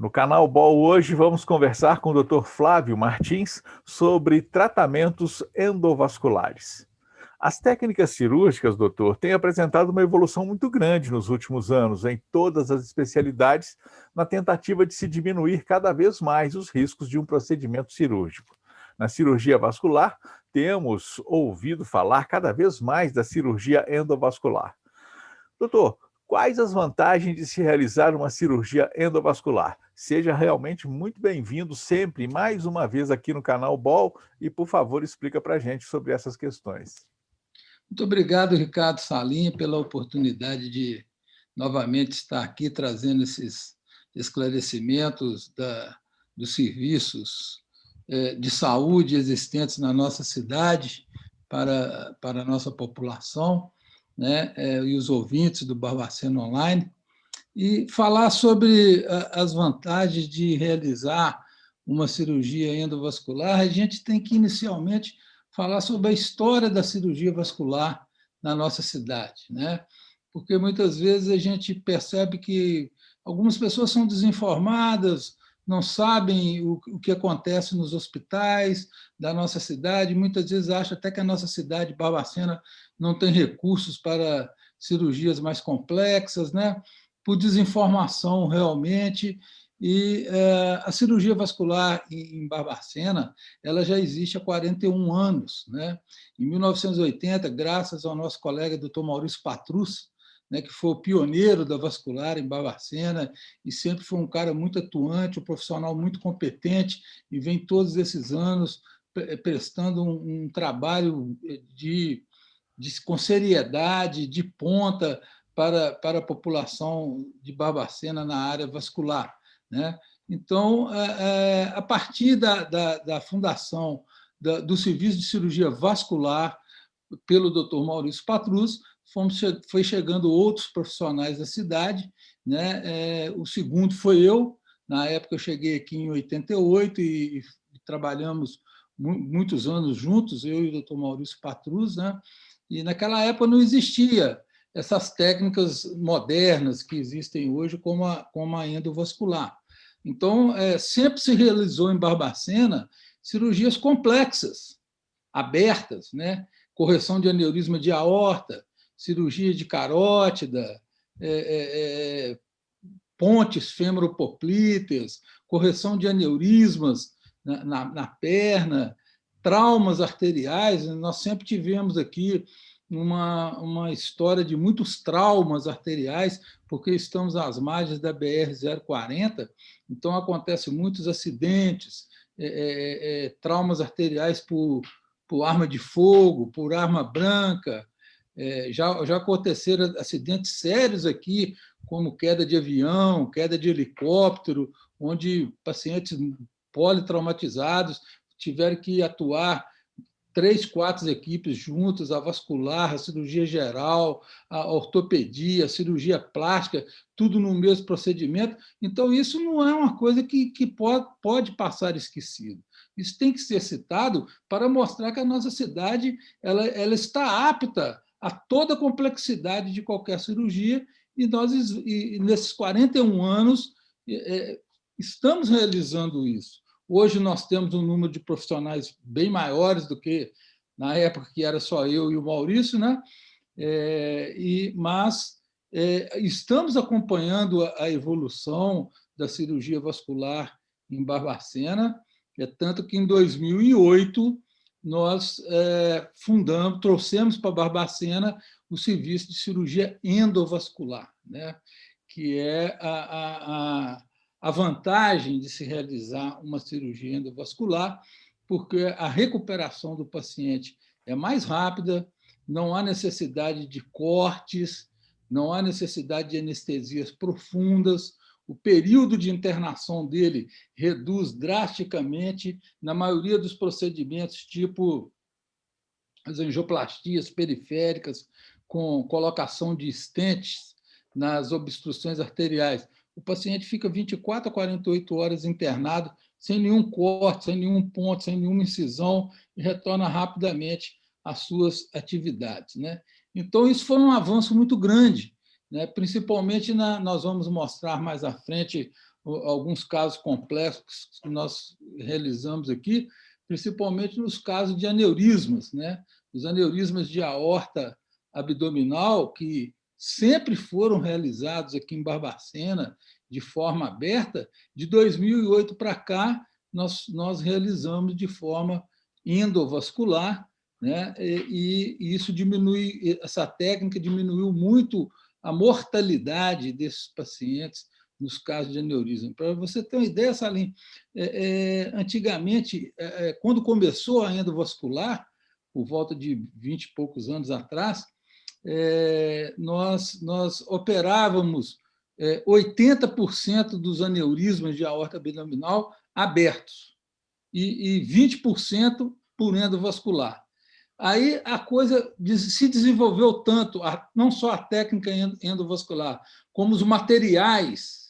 No canal BOL hoje vamos conversar com o Dr. Flávio Martins sobre tratamentos endovasculares. As técnicas cirúrgicas, doutor, têm apresentado uma evolução muito grande nos últimos anos em todas as especialidades, na tentativa de se diminuir cada vez mais os riscos de um procedimento cirúrgico. Na cirurgia vascular, temos ouvido falar cada vez mais da cirurgia endovascular. Doutor, quais as vantagens de se realizar uma cirurgia endovascular? Seja realmente muito bem-vindo sempre, mais uma vez aqui no canal BOL e, por favor, explica para a gente sobre essas questões. Muito obrigado, Ricardo Salim, pela oportunidade de novamente estar aqui trazendo esses esclarecimentos dos serviços de saúde existentes na nossa cidade para a nossa população, né, e os ouvintes do Barbacena Online, e falar sobre as vantagens de realizar uma cirurgia endovascular. A gente tem que, inicialmente, falar sobre a história da cirurgia vascular na nossa cidade, né? Porque muitas vezes a gente percebe que algumas pessoas são desinformadas, não sabem o que acontece nos hospitais da nossa cidade, muitas vezes acham até que a nossa cidade, Barbacena, não tem recursos para cirurgias mais complexas, né? Por desinformação realmente. E a cirurgia vascular em Barbacena ela já existe há 41 anos. Né? Em 1980, graças ao nosso colega Dr. Maurício Patrus, né, que foi o pioneiro da vascular em Barbacena e sempre foi um cara muito atuante, um profissional muito competente e vem todos esses anos prestando um trabalho com seriedade, de ponta, para a população de Barbacena na área vascular. Né? Então, a partir da fundação do Serviço de Cirurgia Vascular pelo Dr. Maurício Patrus, foi chegando outros profissionais da cidade. Né? O segundo foi eu. Na época, eu cheguei aqui em 88 e trabalhamos muitos anos juntos, eu e o Dr. Maurício Patrus, né? E naquela época não existia essas técnicas modernas que existem hoje, como a endovascular. Então, sempre se realizou em Barbacena cirurgias complexas, abertas, né? Correção de aneurisma de aorta, cirurgia de carótida, pontes femoropoplíteas, correção de aneurismas na perna, traumas arteriais. Nós sempre tivemos aqui uma história de muitos traumas arteriais, porque estamos às margens da BR-040, então acontecem muitos acidentes, traumas arteriais por arma de fogo, por arma branca. Já aconteceram acidentes sérios aqui, como queda de avião, queda de helicóptero, onde pacientes politraumatizados tiveram que atuar 3, 4 equipes juntas, a vascular, a cirurgia geral, a ortopedia, a cirurgia plástica, tudo no mesmo procedimento. Então, isso não é uma coisa que pode passar esquecido. Isso tem que ser citado para mostrar que a nossa cidade ela está apta a toda a complexidade de qualquer cirurgia, e nós, nesses 41 anos, estamos realizando isso. Hoje nós temos um número de profissionais bem maiores do que na época que era só eu e o Maurício, né? Mas estamos acompanhando a evolução da cirurgia vascular em Barbacena, tanto que em 2008 nós trouxemos para Barbacena o serviço de cirurgia endovascular, né? Que é a vantagem de se realizar uma cirurgia endovascular, porque a recuperação do paciente é mais rápida, não há necessidade de cortes, não há necessidade de anestesias profundas, o período de internação dele reduz drasticamente. Na maioria dos procedimentos, tipo as angioplastias periféricas, com colocação de stents nas obstruções arteriais, o paciente fica 24 a 48 horas internado, sem nenhum corte, sem nenhum ponto, sem nenhuma incisão, e retorna rapidamente às suas atividades. Né? Então, isso foi um avanço muito grande, né? Principalmente, nós vamos mostrar mais à frente alguns casos complexos que nós realizamos aqui, principalmente nos casos de aneurismas, né? Os aneurismas de aorta abdominal, que sempre foram realizados aqui em Barbacena de forma aberta, de 2008 para cá, nós realizamos de forma endovascular, né? E isso diminui, essa técnica diminuiu muito a mortalidade desses pacientes nos casos de aneurisma. Para você ter uma ideia, Salim, antigamente, quando começou a endovascular, por volta de 20 e poucos anos atrás, nós operávamos 80% dos aneurismas de aorta abdominal abertos e 20% por endovascular. Aí a coisa se desenvolveu tanto, não só a técnica endovascular, como os materiais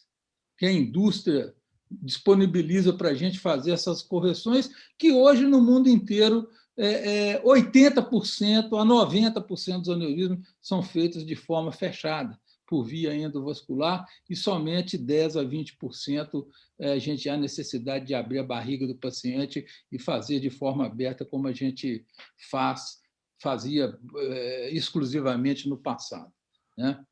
que a indústria disponibiliza para a gente fazer essas correções, que hoje no mundo inteiro 80% a 90% dos aneurismas são feitos de forma fechada, por via endovascular, e somente 10% a 20% a gente há necessidade de abrir a barriga do paciente e fazer de forma aberta, como a gente fazia exclusivamente no passado, né?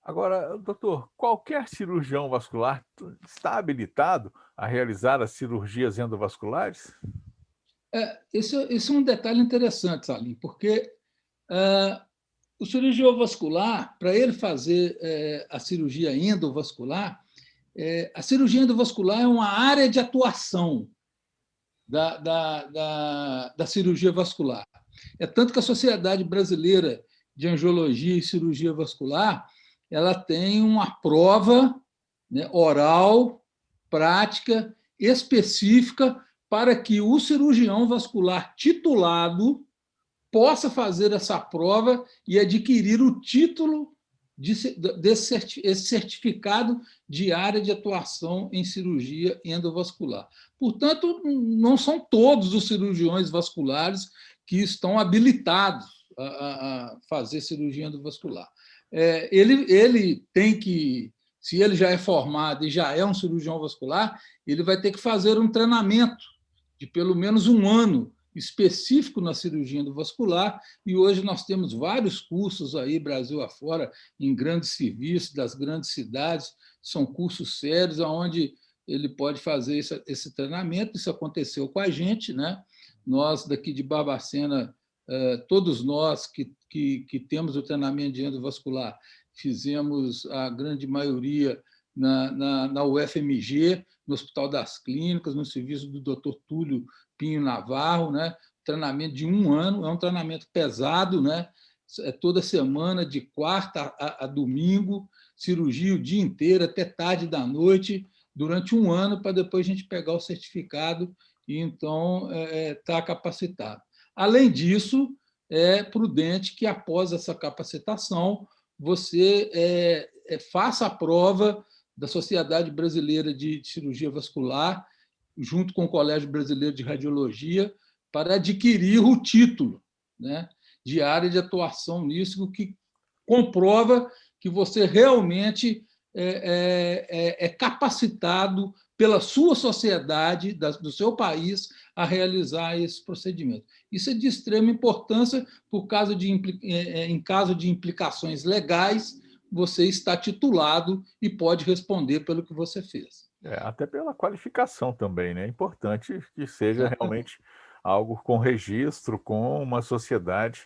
Agora, doutor, qualquer cirurgião vascular está habilitado a realizar as cirurgias endovasculares? Esse é um detalhe interessante, Salim, porque o cirurgião vascular, para ele fazer a cirurgia endovascular, a cirurgia endovascular é uma área de atuação da cirurgia vascular. É tanto que a Sociedade Brasileira de Angiologia e Cirurgia Vascular ela tem uma prova, né, oral, prática, específica, para que o cirurgião vascular titulado possa fazer essa prova e adquirir o título esse certificado de área de atuação em cirurgia endovascular. Portanto, não são todos os cirurgiões vasculares que estão habilitados a fazer cirurgia endovascular. Ele tem que, se ele já é formado e já é um cirurgião vascular, ele vai ter que fazer um treinamento de pelo menos um ano específico na cirurgia endovascular, e hoje nós temos vários cursos aí, Brasil afora, em grandes serviços das grandes cidades, são cursos sérios, onde ele pode fazer esse treinamento. Isso aconteceu com a gente, né? Nós, daqui de Barbacena, todos nós que temos o treinamento de endovascular, fizemos a grande maioria na UFMG, no Hospital das Clínicas, no serviço do Dr. Túlio Pinho Navarro, né? Treinamento de um ano, é um treinamento pesado, né? Toda semana, de quarta a domingo, cirurgia o dia inteiro, até tarde da noite, durante um ano, para depois a gente pegar o certificado e, então, estar capacitado. Além disso, é prudente que, após essa capacitação, você faça a prova da Sociedade Brasileira de Cirurgia Vascular, junto com o Colégio Brasileiro de Radiologia, para adquirir o título, né, de área de atuação nisso, que comprova que você realmente é capacitado pela sua sociedade, do seu país, a realizar esse procedimento. Isso é de extrema importância, em caso de implicações legais, você está titulado e pode responder pelo que você fez. Até pela qualificação também, né? É importante que seja Exatamente. realmente algo com registro, com uma sociedade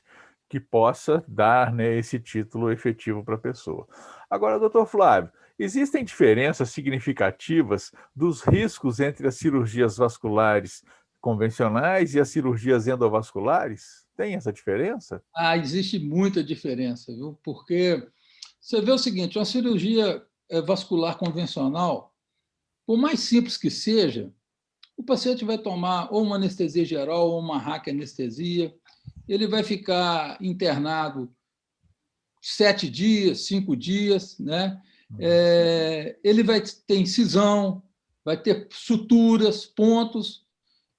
que possa dar, né, esse título efetivo para a pessoa. Agora, doutor Flávio, existem diferenças significativas dos riscos entre as cirurgias vasculares convencionais e as cirurgias endovasculares? Tem essa diferença? Existe muita diferença, viu? Porque você vê o seguinte, uma cirurgia vascular convencional, por mais simples que seja, o paciente vai tomar ou uma anestesia geral ou uma raquianestesia, ele vai ficar internado 7 dias, 5 dias, né? Ele vai ter incisão, vai ter suturas, pontos,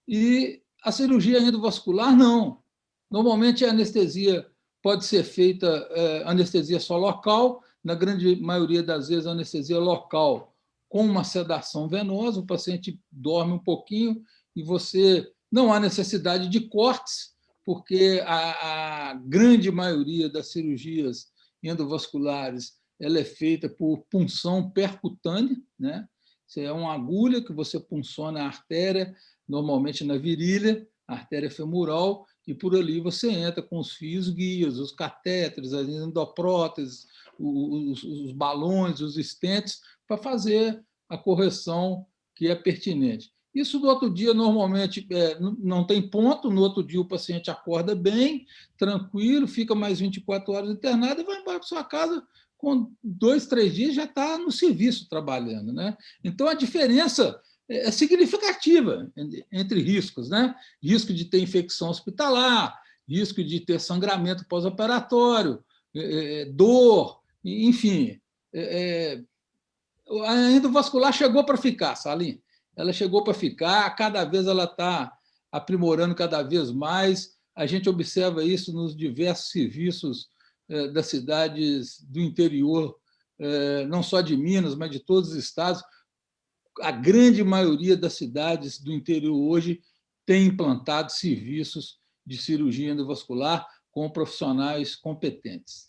e a cirurgia endovascular, não. Normalmente a anestesia pode ser feita, anestesia só local, na grande maioria das vezes a anestesia local com uma sedação venosa, o paciente dorme um pouquinho e você não há necessidade de cortes, porque a grande maioria das cirurgias endovasculares ela é feita por punção percutânea, né? Isso é uma agulha que você punciona a artéria, normalmente na virilha, a artéria femoral, e por ali você entra com os fios guias, os catéteres, as endopróteses, os balões, os estentes, para fazer a correção que é pertinente. Isso no outro dia, normalmente, não tem ponto, no outro dia o paciente acorda bem, tranquilo, fica mais 24 horas internado e vai embora para sua casa, com 2, 3 dias já está no serviço trabalhando, né? Então, a diferença é significativa entre riscos, né? Risco de ter infecção hospitalar, risco de ter sangramento pós-operatório, dor, enfim. A endovascular chegou para ficar, Salim. Ela chegou para ficar, cada vez ela está aprimorando cada vez mais. A gente observa isso nos diversos serviços das cidades do interior, não só de Minas, mas de todos os estados. A grande maioria das cidades do interior hoje tem implantado serviços de cirurgia endovascular com profissionais competentes.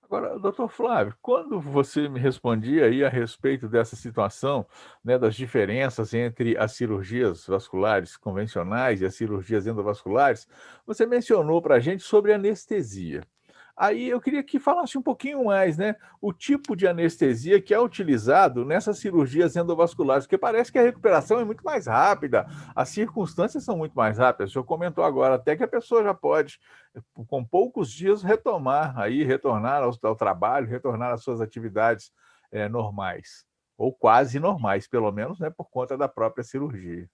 Agora, doutor Flávio, quando você me respondia aí a respeito dessa situação, né, das diferenças entre as cirurgias vasculares convencionais e as cirurgias endovasculares, você mencionou para a gente sobre anestesia. Aí eu queria que falasse um pouquinho mais, né, o tipo de anestesia que é utilizado nessas cirurgias endovasculares, porque parece que a recuperação é muito mais rápida, as circunstâncias são muito mais rápidas. O senhor comentou agora até que a pessoa já pode, com poucos dias, retornar ao trabalho, retornar às suas atividades normais, ou quase normais, pelo menos, né, por conta da própria cirurgia.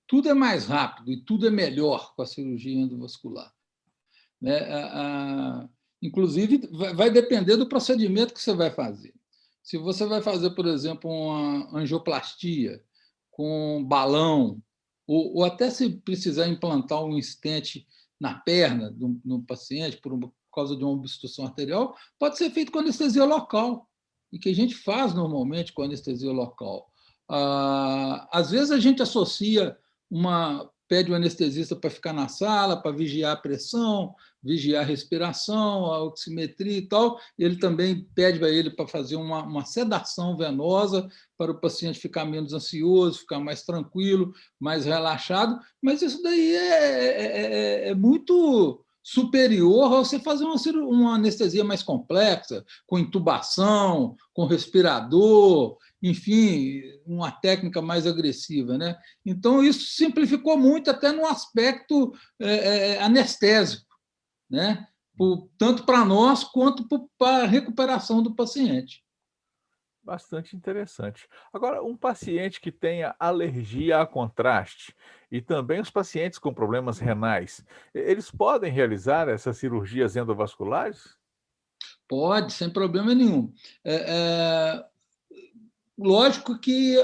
Tudo é mais rápido e tudo é melhor com a cirurgia endovascular, né? Inclusive, vai depender do procedimento que você vai fazer. Se você vai fazer, por exemplo, uma angioplastia com balão, ou até se precisar implantar um stent na perna do paciente por causa de uma obstrução arterial, pode ser feito com anestesia local, e que a gente faz normalmente com anestesia local. Às vezes a gente associa pede um anestesista para ficar na sala, para vigiar a pressão, vigiar a respiração, a oximetria e tal. Ele também pede para ele para fazer uma sedação venosa para o paciente ficar menos ansioso, ficar mais tranquilo, mais relaxado. Mas isso daí é muito superior a você fazer uma anestesia mais complexa, com intubação, com respirador, enfim, uma técnica mais agressiva, né? Então, isso simplificou muito até no aspecto anestésico, né? Tanto para nós quanto para a recuperação do paciente. Bastante interessante. Agora, um paciente que tenha alergia a contraste e também os pacientes com problemas renais, eles podem realizar essas cirurgias endovasculares? Pode, sem problema nenhum. Lógico que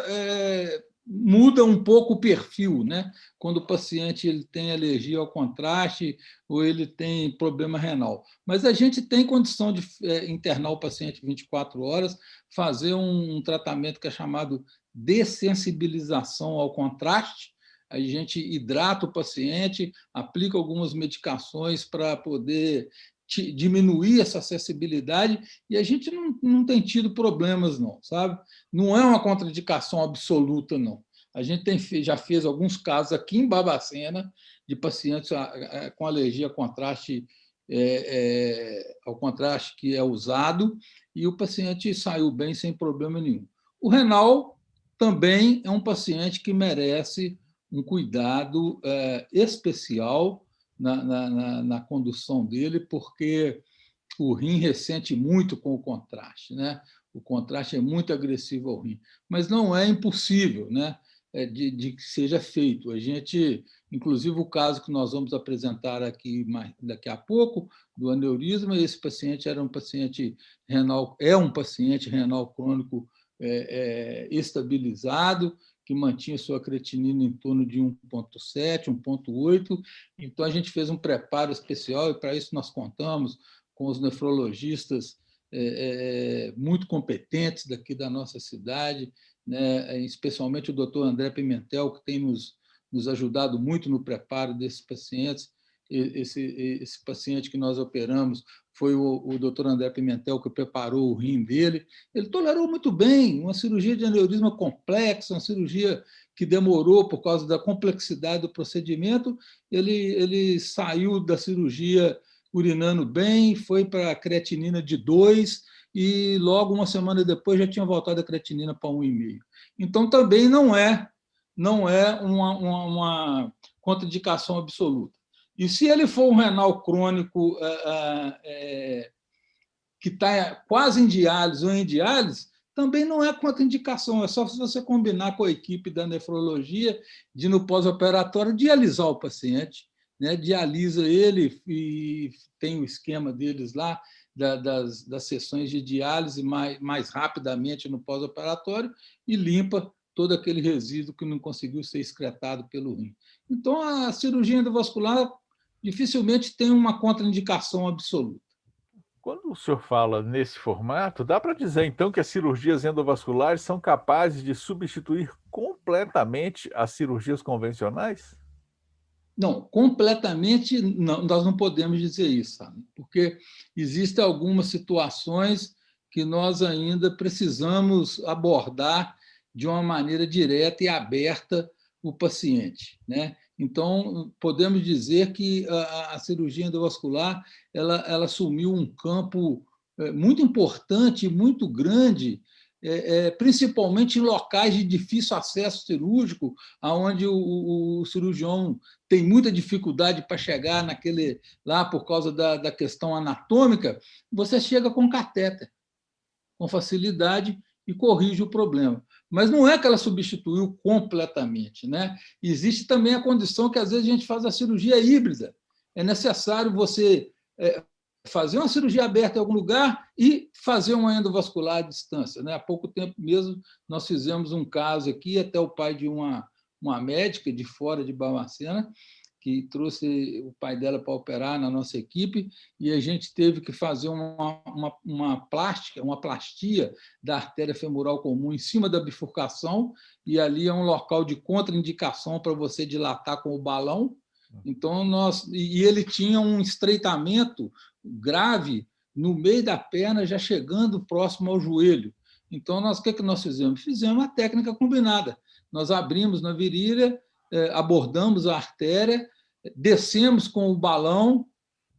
muda um pouco o perfil, né? Quando o paciente ele tem alergia ao contraste ou ele tem problema renal. Mas a gente tem condição de internar o paciente 24 horas, fazer um tratamento que é chamado dessensibilização ao contraste. A gente hidrata o paciente, aplica algumas medicações para poder diminuir essa acessibilidade e a gente não tem tido problemas, não, sabe? Não é uma contraindicação absoluta, não. A gente já fez alguns casos aqui em Barbacena de pacientes com alergia ao contraste que é usado e o paciente saiu bem sem problema nenhum. O renal também é um paciente que merece um cuidado especial na condução dele, porque o rim ressente muito com o contraste, né? O contraste é muito agressivo ao rim, mas não é impossível, né? De que seja feito. A gente, inclusive o caso que nós vamos apresentar aqui daqui a pouco, do aneurisma, esse paciente era um paciente renal, é um paciente renal crônico estabilizado, que mantinha sua creatinina em torno de 1,7, 1,8. Então, a gente fez um preparo especial e, para isso, nós contamos com os nefrologistas muito competentes daqui da nossa cidade, né? Especialmente o doutor André Pimentel, que tem nos ajudado muito no preparo desses pacientes. Esse paciente que nós operamos foi o doutor André Pimentel que preparou o rim dele. Ele tolerou muito bem, uma cirurgia de aneurisma complexa, uma cirurgia que demorou por causa da complexidade do procedimento. Ele saiu da cirurgia urinando bem, foi para a creatinina de 2 e logo uma semana depois já tinha voltado a creatinina para 1,5. Então, também não é uma contraindicação absoluta. E se ele for um renal crônico que está quase em diálise ou em diálise, também não é contraindicação, é só se você combinar com a equipe da nefrologia de, no pós-operatório, dialisar o paciente, né? Dialisa ele e tem o esquema deles lá, das sessões de diálise mais rapidamente no pós-operatório e limpa todo aquele resíduo que não conseguiu ser excretado pelo rim. Então, a cirurgia endovascular dificilmente tem uma contraindicação absoluta. Quando o senhor fala nesse formato, dá para dizer então que as cirurgias endovasculares são capazes de substituir completamente as cirurgias convencionais? Não, completamente não, nós não podemos dizer isso, sabe? Porque existem algumas situações que nós ainda precisamos abordar de uma maneira direta e aberta o paciente, né? Então, podemos dizer que a cirurgia endovascular ela assumiu um campo muito importante, muito grande, principalmente em locais de difícil acesso cirúrgico, onde o cirurgião tem muita dificuldade para chegar naquele lá por causa da questão anatômica, você chega com catéter, com facilidade e corrige o problema. Mas não é que ela substituiu completamente, né? Existe também a condição que às vezes a gente faz a cirurgia híbrida. É necessário você fazer uma cirurgia aberta em algum lugar e fazer uma endovascular à distância, né? Há pouco tempo mesmo nós fizemos um caso aqui, até o pai de uma médica de fora de Barbacena, que trouxe o pai dela para operar na nossa equipe, e a gente teve que fazer uma plastia da artéria femoral comum em cima da bifurcação, e ali é um local de contraindicação para você dilatar com o balão. Então, ele tinha um estreitamento grave no meio da perna, já chegando próximo ao joelho. Então, o que nós fizemos? Fizemos a técnica combinada. Nós abrimos na virilha, abordamos a artéria, descemos com o balão,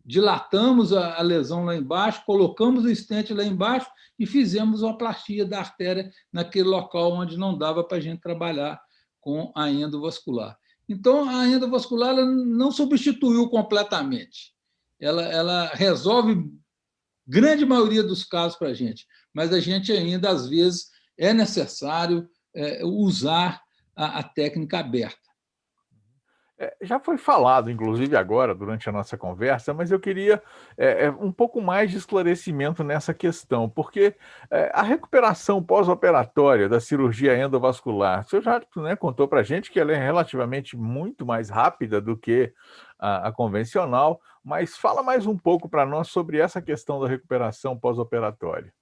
dilatamos a lesão lá embaixo, colocamos o estente lá embaixo e fizemos a plastia da artéria naquele local onde não dava para a gente trabalhar com a endovascular. Então, a endovascular ela não substituiu completamente. Ela resolve grande maioria dos casos para a gente, mas a gente ainda, às vezes, é necessário usar a técnica aberta. Já foi falado, inclusive agora, durante a nossa conversa, mas eu queria um pouco mais de esclarecimento nessa questão, porque a recuperação pós-operatória da cirurgia endovascular, o senhor já, né, contou para a gente que ela é relativamente muito mais rápida do que a convencional, mas fala mais um pouco para nós sobre essa questão da recuperação pós-operatória.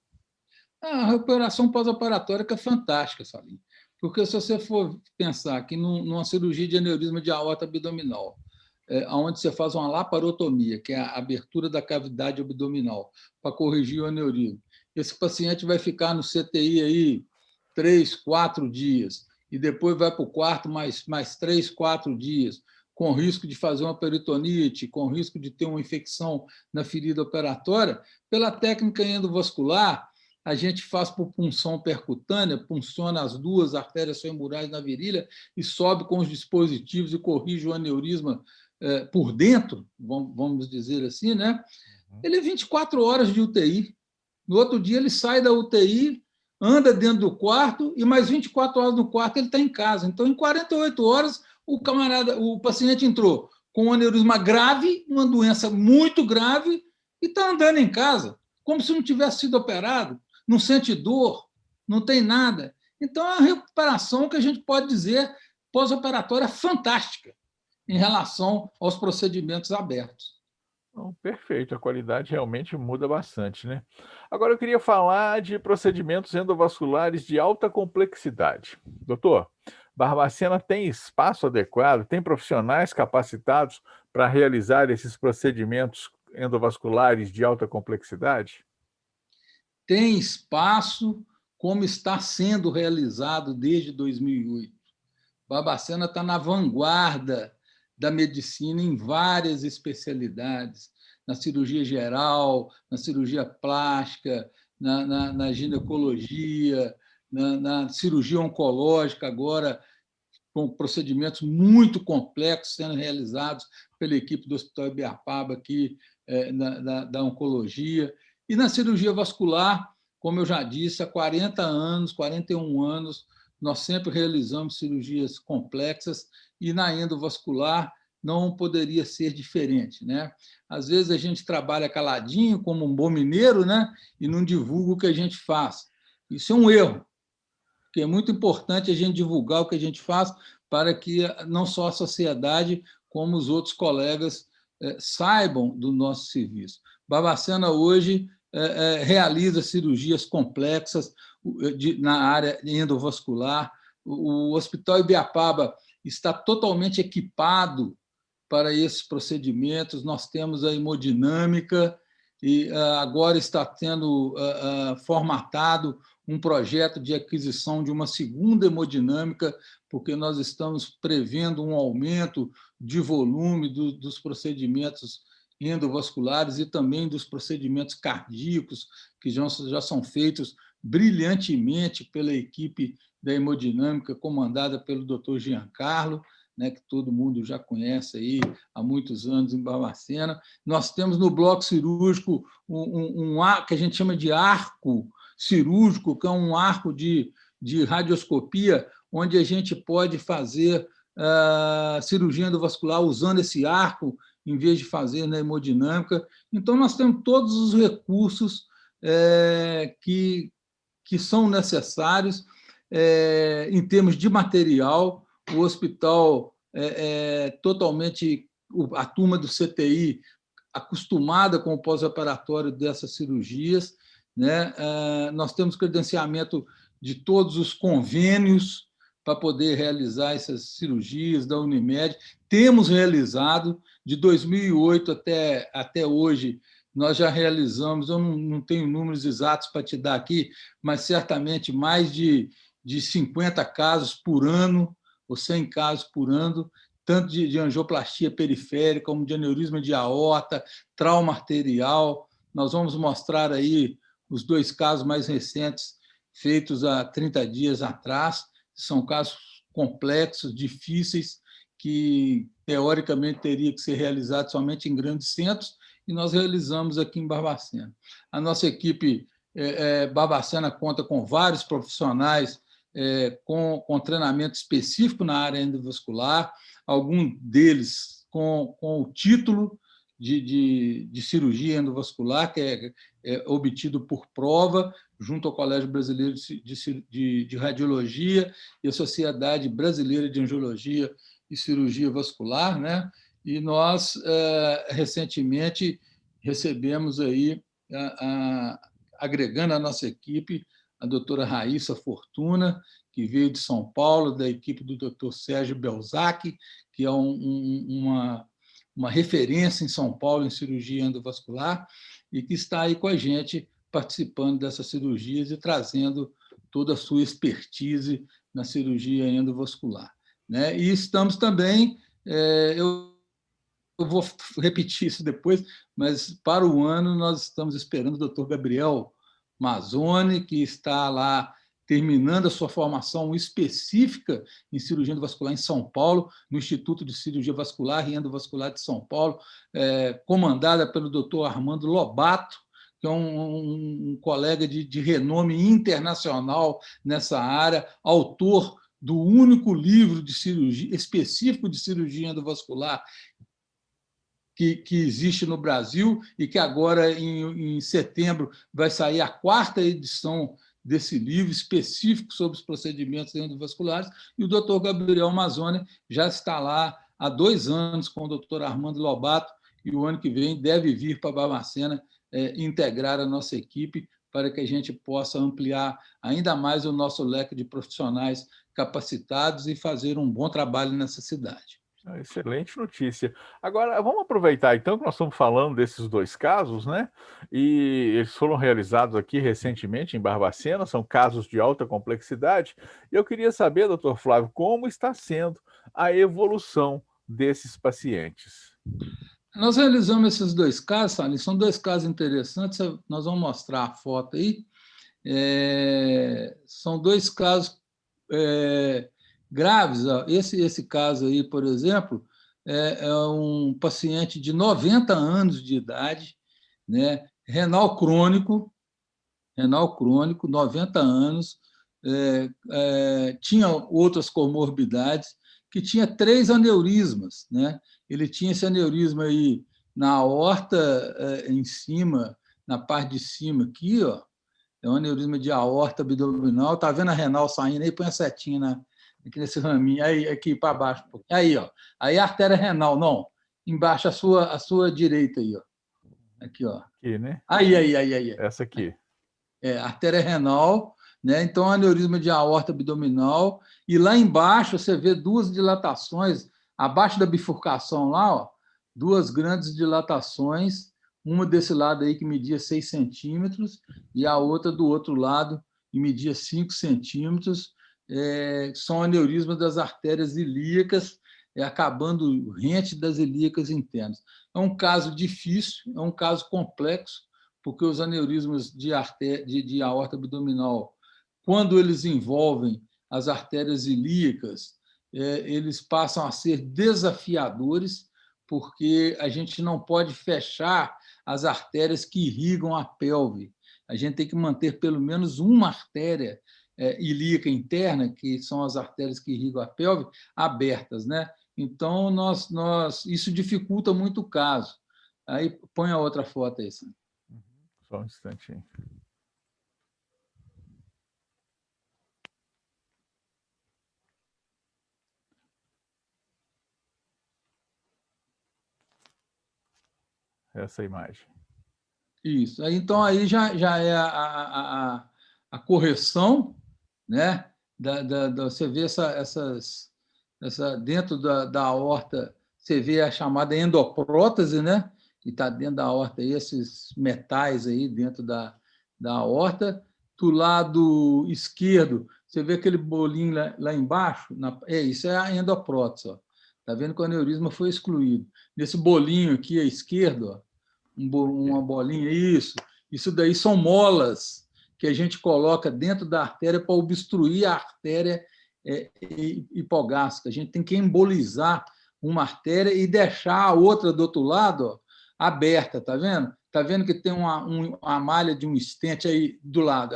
A recuperação pós-operatória que é fantástica, Salim. Porque se você for pensar que numa cirurgia de aneurisma de aorta abdominal, onde você faz uma laparotomia, que é a abertura da cavidade abdominal, para corrigir o aneurisma, esse paciente vai ficar no CTI aí 3, 4 dias, e depois vai para o quarto mais 3, 4 dias, com risco de fazer uma peritonite, com risco de ter uma infecção na ferida operatória, pela técnica endovascular, a gente faz por punção percutânea, punciona as duas artérias femorais na virilha e sobe com os dispositivos e corrige o aneurisma por dentro, vamos dizer assim, né? Ele é 24 horas de UTI. No outro dia ele sai da UTI, anda dentro do quarto e mais 24 horas no quarto ele está em casa. Então, em 48 horas, o paciente entrou com um aneurisma grave, uma doença muito grave, e está andando em casa, como se não tivesse sido operado. Não sente dor, não tem nada. Então, é uma recuperação que a gente pode dizer pós-operatória fantástica em relação aos procedimentos abertos. Não, perfeito, a qualidade realmente muda bastante, né? Agora eu queria falar de procedimentos endovasculares de alta complexidade. Doutor, Barbacena tem espaço adequado, tem profissionais capacitados para realizar esses procedimentos endovasculares de alta complexidade? Tem espaço, como está sendo realizado desde 2008. Barbacena está na vanguarda da medicina em várias especialidades, na cirurgia geral, na cirurgia plástica, na ginecologia, na cirurgia oncológica, agora com procedimentos muito complexos sendo realizados pela equipe do Hospital Ibiapaba aqui da oncologia. E na cirurgia vascular, como eu já disse, há 40 anos, 41 anos, nós sempre realizamos cirurgias complexas e na endovascular não poderia ser diferente, né? Às vezes a gente trabalha caladinho, como um bom mineiro, né? E não divulga o que a gente faz. Isso é um erro, porque é muito importante a gente divulgar o que a gente faz para que não só a sociedade, como os outros colegas saibam do nosso serviço. Barbacena hoje realiza cirurgias complexas na área endovascular. O Hospital Ibiapaba está totalmente equipado para esses procedimentos. Nós temos a hemodinâmica e agora está sendo formatado um projeto de aquisição de uma segunda hemodinâmica, porque nós estamos prevendo um aumento de volume dos procedimentos endovasculares e também dos procedimentos cardíacos, que já são feitos brilhantemente pela equipe da hemodinâmica, comandada pelo Dr. Giancarlo, né, que todo mundo já conhece aí há muitos anos em Barbacena. Nós temos no bloco cirúrgico que a gente chama de arco cirúrgico, que é um arco de radioscopia, onde a gente pode fazer cirurgia endovascular usando esse arco, em vez de fazer na hemodinâmica. Então, nós temos todos os recursos que são necessários em termos de material. O hospital totalmente, a turma do CTI acostumada com o pós-operatório dessas cirurgias, né? Nós temos credenciamento de todos os convênios para poder realizar essas cirurgias da Unimed. Temos realizado, de 2008 até hoje, nós já realizamos, eu não tenho números exatos para te dar aqui, mas certamente mais de 50 casos por ano, ou 100 casos por ano, tanto de angioplastia periférica, como de aneurisma de aorta, trauma arterial. Nós vamos mostrar aí os 2 casos mais recentes, feitos há 30 dias atrás. São casos complexos, difíceis, que teoricamente teria que ser realizados somente em grandes centros, e nós realizamos aqui em Barbacena. A nossa equipe Barbacena conta com vários profissionais com treinamento específico na área endovascular, algum deles com o título de cirurgia endovascular, que é obtido por prova, junto ao Colégio Brasileiro de Radiologia e a Sociedade Brasileira de Angiologia e Cirurgia Vascular, né? E nós, recentemente, recebemos aí, agregando a nossa equipe, a doutora Raíssa Fortuna, que veio de São Paulo, da equipe do doutor Sérgio Belzac, que é uma referência em São Paulo em cirurgia endovascular, e que está aí com a gente participando dessas cirurgias e trazendo toda a sua expertise na cirurgia endovascular, né? E estamos também, eu vou repetir isso depois, mas para o ano nós estamos esperando o doutor Gabriel Mazzoni, que está lá terminando a sua formação específica em cirurgia endovascular em São Paulo, no Instituto de Cirurgia Vascular e Endovascular de São Paulo, comandada pelo doutor Armando Lobato, que é um colega de renome internacional nessa área, autor do único livro de cirurgia específico de cirurgia endovascular que existe no Brasil, e que agora, em setembro, vai sair a 4ª edição desse livro específico sobre os procedimentos endovasculares, e o doutor Gabriel Mazzoni já está lá há 2 anos com o doutor Armando Lobato, e o ano que vem deve vir para Barbacena integrar a nossa equipe para que a gente possa ampliar ainda mais o nosso leque de profissionais capacitados e fazer um bom trabalho nessa cidade. Excelente notícia. Agora, vamos aproveitar então que nós estamos falando desses dois casos, né? E eles foram realizados aqui recentemente em Barbacena, são casos de alta complexidade. E eu queria saber, doutor Flávio, como está sendo a evolução desses pacientes. Nós realizamos esses dois casos, Salim, são dois casos interessantes, nós vamos mostrar a foto aí. São dois casos graves. Ó. Esse caso aí, por exemplo, é um paciente de 90 anos de idade, né? renal crônico, 90 anos, tinha outras comorbidades, que tinha 3 aneurismas. Né? Ele tinha esse aneurisma aí na aorta, em cima, na parte de cima aqui, ó, é um aneurisma de aorta abdominal. Está vendo a renal saindo aí? Põe a setinha aqui nesse raminho, aí, aqui para baixo. Aí, ó. Aí a artéria renal, não. Embaixo, a sua direita aí, ó. Aqui, ó. Aqui, né? Aí. Essa aqui. Artéria renal, né? Então, aneurisma de aorta abdominal. E lá embaixo você vê 2 dilatações, abaixo da bifurcação lá, ó, 2 grandes dilatações, uma desse lado aí que media 6 centímetros e a outra do outro lado que media 5 centímetros. São aneurismas das artérias ilíacas, acabando rente das ilíacas internas. É um caso difícil, é um caso complexo, porque os aneurismas de aorta abdominal, quando eles envolvem as artérias ilíacas, eles passam a ser desafiadores, porque a gente não pode fechar as artérias que irrigam a pelve. A gente tem que manter pelo menos uma artéria ilíaca interna, que são as artérias que irrigam a pelve, abertas. Né? Então, isso dificulta muito o caso. Aí, põe a outra foto aí, Sandro. Só um instantinho. Essa imagem. Isso. Então, aí já é a correção, né? Você vê dentro da aorta, você vê a chamada endoprótese, né? E está dentro da aorta aí, esses metais aí dentro da aorta. Do lado esquerdo, você vê aquele bolinho lá embaixo, isso é a endoprótese. Está vendo que o aneurisma foi excluído. Nesse bolinho aqui à esquerda, ó, uma bolinha, isso daí são molas que a gente coloca dentro da artéria para obstruir a artéria hipogástrica. A gente tem que embolizar uma artéria e deixar a outra do outro lado, ó, aberta, tá vendo? Tá vendo que tem uma malha de um stent aí do lado.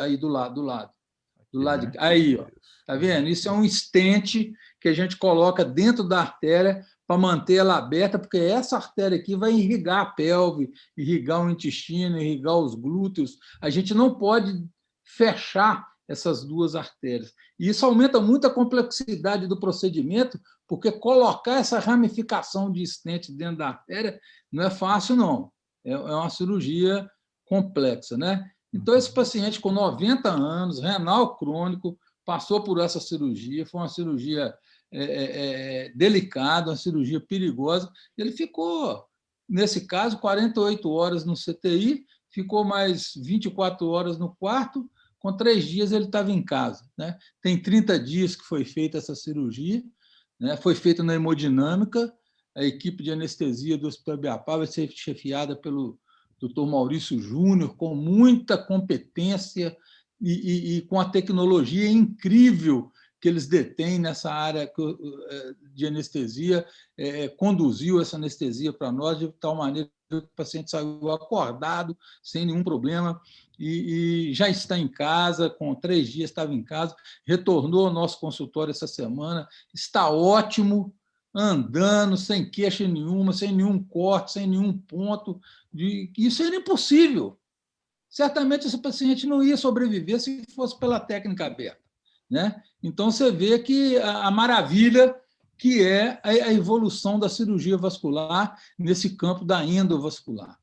Aí, ó. Tá vendo? Isso é um stent que a gente coloca dentro da artéria para manter ela aberta, porque essa artéria aqui vai irrigar a pelve, irrigar o intestino, irrigar os glúteos. A gente não pode fechar essas 2 artérias. E isso aumenta muito a complexidade do procedimento, porque colocar essa ramificação de stent dentro da artéria não é fácil, não. É uma cirurgia complexa, né? Então, esse paciente com 90 anos, renal crônico, passou por essa cirurgia, foi uma cirurgia delicada, uma cirurgia perigosa. Ele ficou, nesse caso, 48 horas no CTI, ficou mais 24 horas no quarto, com 3 dias ele estava em casa. Né? Tem 30 dias que foi feita essa cirurgia, né? Foi feita na hemodinâmica, a equipe de anestesia do Hospital Ibiapaba vai ser chefiada pelo Dr. Maurício Júnior, com muita competência e com a tecnologia incrível que eles detêm nessa área de anestesia, conduziu essa anestesia para nós de tal maneira que o paciente saiu acordado, sem nenhum problema, e já está em casa, com 3 dias estava em casa, retornou ao nosso consultório essa semana, está ótimo, andando, sem queixa nenhuma, sem nenhum corte, sem nenhum ponto. Isso era impossível. Certamente esse paciente não ia sobreviver se fosse pela técnica aberta. Né? Então, você vê que a maravilha que é a evolução da cirurgia vascular nesse campo da endovascular.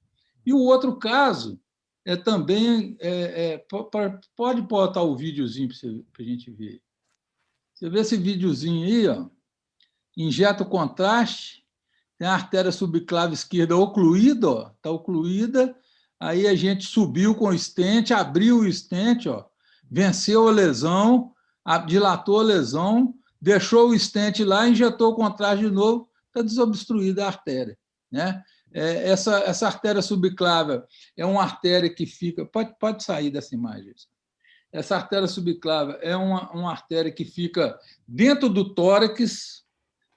E o outro caso é também... pode botar o videozinho para a gente ver. Você vê esse videozinho aí, ó, injeta o contraste, tem a artéria subclave esquerda ocluída, ó, está ocluída, aí a gente subiu com o stent, abriu o stent, ó, venceu a lesão, dilatou a lesão, deixou o stent lá, injetou o contraste de novo, está desobstruída a artéria, né? Essa artéria subclave é uma artéria que fica... Pode sair dessa imagem. Essa artéria subclave é uma artéria que fica dentro do tórax,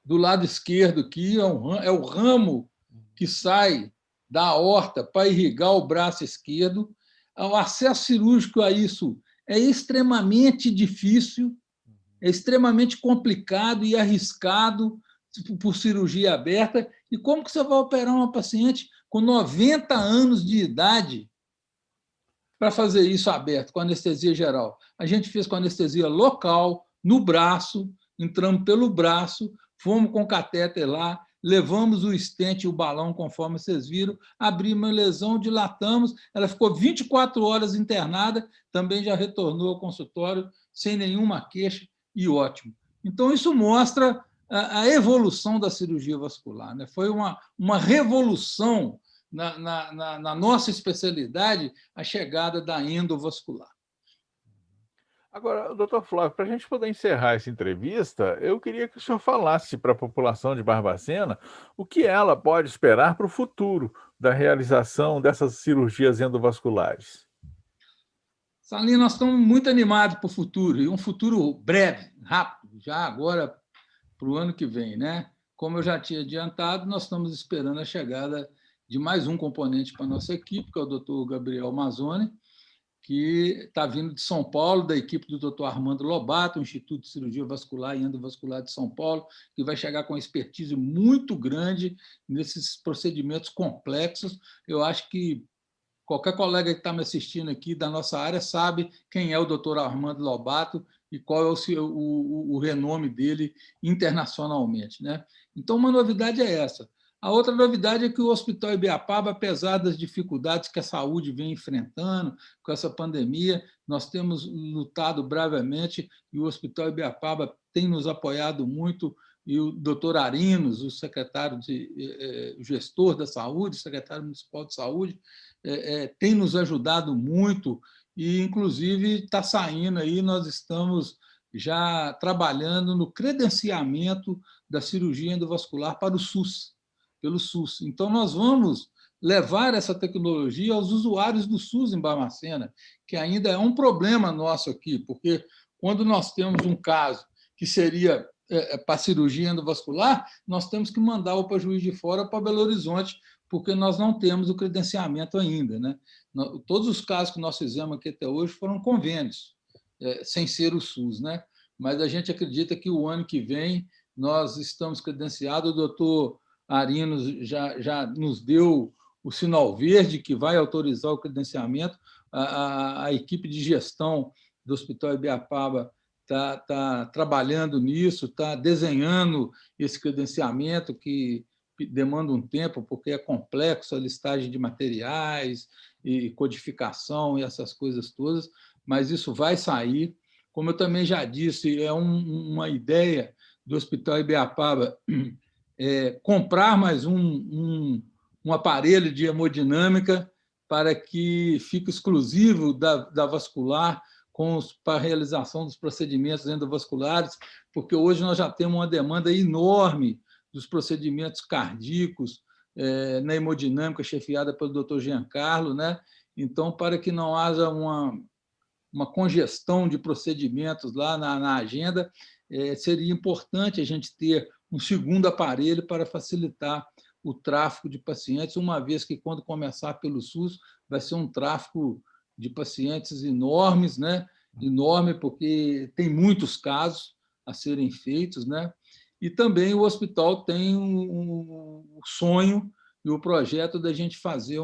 do lado esquerdo aqui, é o ramo que sai da aorta para irrigar o braço esquerdo. O acesso cirúrgico a isso é extremamente difícil, é extremamente complicado e arriscado por cirurgia aberta. E como que você vai operar uma paciente com 90 anos de idade para fazer isso aberto, com anestesia geral? A gente fez com anestesia local, no braço, entramos pelo braço, fomos com o catéter lá, levamos o stent e o balão, conforme vocês viram, abrimos a lesão, dilatamos, ela ficou 24 horas internada, também já retornou ao consultório sem nenhuma queixa e ótimo. Então, isso mostra a evolução da cirurgia vascular, né? Foi uma revolução na nossa especialidade a chegada da endovascular. Agora, doutor Flávio, para a gente poder encerrar essa entrevista, eu queria que o senhor falasse para a população de Barbacena o que ela pode esperar para o futuro da realização dessas cirurgias endovasculares. Salim, nós estamos muito animados para o futuro, e um futuro breve, rápido, já agora para o ano que vem, né? Como eu já tinha adiantado, nós estamos esperando a chegada de mais um componente para a nossa equipe, que é o doutor Gabriel Mazzoni, que está vindo de São Paulo, da equipe do doutor Armando Lobato, o Instituto de Cirurgia Vascular e Endovascular de São Paulo, que vai chegar com uma expertise muito grande nesses procedimentos complexos. Eu acho que qualquer colega que está me assistindo aqui da nossa área sabe quem é o doutor Armando Lobato e qual é o renome dele internacionalmente, né? Então, uma novidade é essa. A outra novidade é que o Hospital Ibiapaba, apesar das dificuldades que a saúde vem enfrentando com essa pandemia, nós temos lutado bravemente e o Hospital Ibiapaba tem nos apoiado muito, e o doutor Arinos, o o gestor da saúde, secretário municipal de saúde, tem nos ajudado muito e, inclusive, está saindo aí, nós estamos já trabalhando no credenciamento da cirurgia endovascular para o SUS, pelo SUS. Então, nós vamos levar essa tecnologia aos usuários do SUS em Barbacena, que ainda é um problema nosso aqui, porque quando nós temos um caso que seria para cirurgia endovascular, nós temos que mandar para Juiz de Fora, para Belo Horizonte, porque nós não temos o credenciamento ainda, né? Todos os casos que nós fizemos aqui até hoje foram convênios, sem ser o SUS, né? Mas a gente acredita que o ano que vem nós estamos credenciados. O doutor Arinos já nos deu o sinal verde que vai autorizar o credenciamento. A equipe de gestão do Hospital Ibiapaba está trabalhando nisso, está desenhando esse credenciamento que demanda um tempo, porque é complexo a listagem de materiais e codificação e essas coisas todas, mas isso vai sair. Como eu também já disse, é uma ideia do Hospital Ibiapaba comprar mais um aparelho de hemodinâmica para que fique exclusivo da vascular para a realização dos procedimentos endovasculares, porque hoje nós já temos uma demanda enorme dos procedimentos cardíacos na hemodinâmica, chefiada pelo Dr. Giancarlo, né? Então, para que não haja uma congestão de procedimentos lá na agenda, seria importante a gente ter um segundo aparelho para facilitar o tráfego de pacientes, uma vez que, quando começar pelo SUS, vai ser um tráfego de pacientes enormes, né? Enorme, porque tem muitos casos a serem feitos, né? E também o hospital tem um sonho e o projeto da gente fazer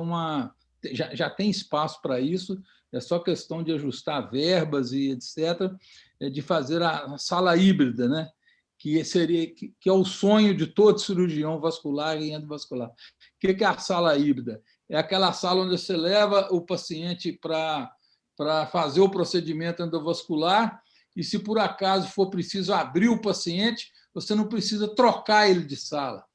já tem espaço para isso, é só questão de ajustar verbas e etc., de fazer a sala híbrida, né? que é o sonho de todo cirurgião vascular e endovascular. O que é a sala híbrida? É aquela sala onde você leva o paciente para fazer o procedimento endovascular e, se por acaso for preciso abrir o paciente, você não precisa trocar ele de sala.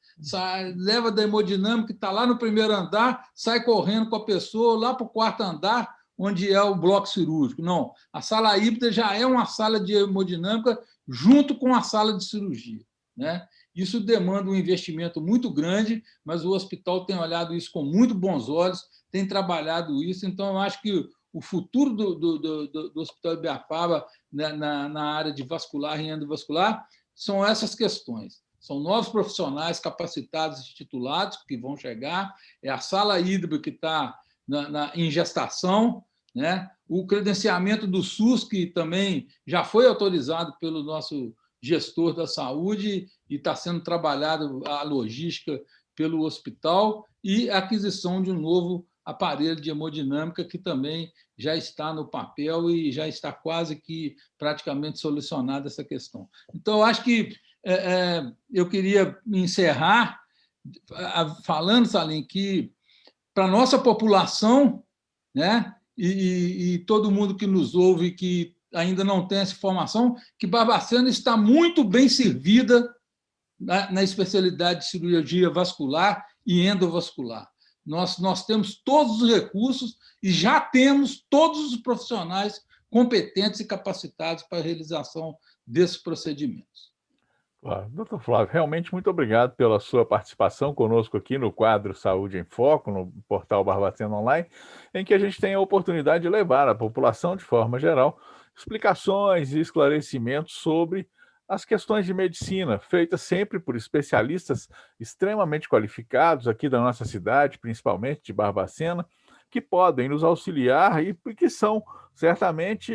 Leva da hemodinâmica, que está lá no primeiro andar, sai correndo com a pessoa lá para o quarto andar, onde é o bloco cirúrgico. Não, a sala híbrida já é uma sala de hemodinâmica junto com a sala de cirurgia, né? Isso demanda um investimento muito grande, mas o hospital tem olhado isso com muito bons olhos, tem trabalhado isso. Então, eu acho que o futuro do Hospital Ibiapaba, né, na área de vascular e endovascular, são essas questões. São novos profissionais capacitados e titulados que vão chegar, é a sala híbrida que está em gestação, né? O credenciamento do SUS, que também já foi autorizado pelo nosso gestor da saúde e está sendo trabalhado a logística pelo hospital, e a aquisição de um novo aparelho de hemodinâmica, que também já está no papel e já está quase que praticamente solucionada essa questão. Então, eu acho que eu queria encerrar falando, Salim, que para a nossa população, né, e todo mundo que nos ouve que ainda não tem essa informação, que Barbacena está muito bem servida na especialidade de cirurgia vascular e endovascular. Nós temos todos os recursos e já temos todos os profissionais competentes e capacitados para a realização desses procedimentos. Claro. Doutor Flávio, realmente muito obrigado pela sua participação conosco aqui no quadro Saúde em Foco, no portal Barbacena Online, em que a gente tem a oportunidade de levar à população, de forma geral, explicações e esclarecimentos sobre as questões de medicina, feitas sempre por especialistas extremamente qualificados aqui da nossa cidade, principalmente de Barbacena, que podem nos auxiliar e que são certamente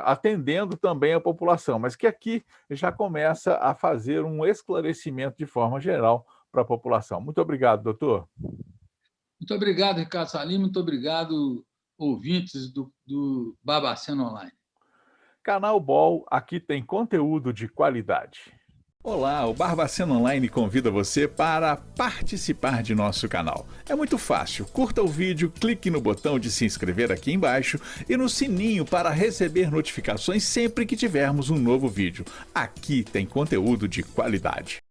atendendo também a população, mas que aqui já começa a fazer um esclarecimento de forma geral para a população. Muito obrigado, doutor. Muito obrigado, Ricardo Salim, muito obrigado, ouvintes do Barbacena Online. Canal Bol, aqui tem conteúdo de qualidade. Olá, o Barbacena Online convida você para participar de nosso canal. É muito fácil, curta o vídeo, clique no botão de se inscrever aqui embaixo e no sininho para receber notificações sempre que tivermos um novo vídeo. Aqui tem conteúdo de qualidade.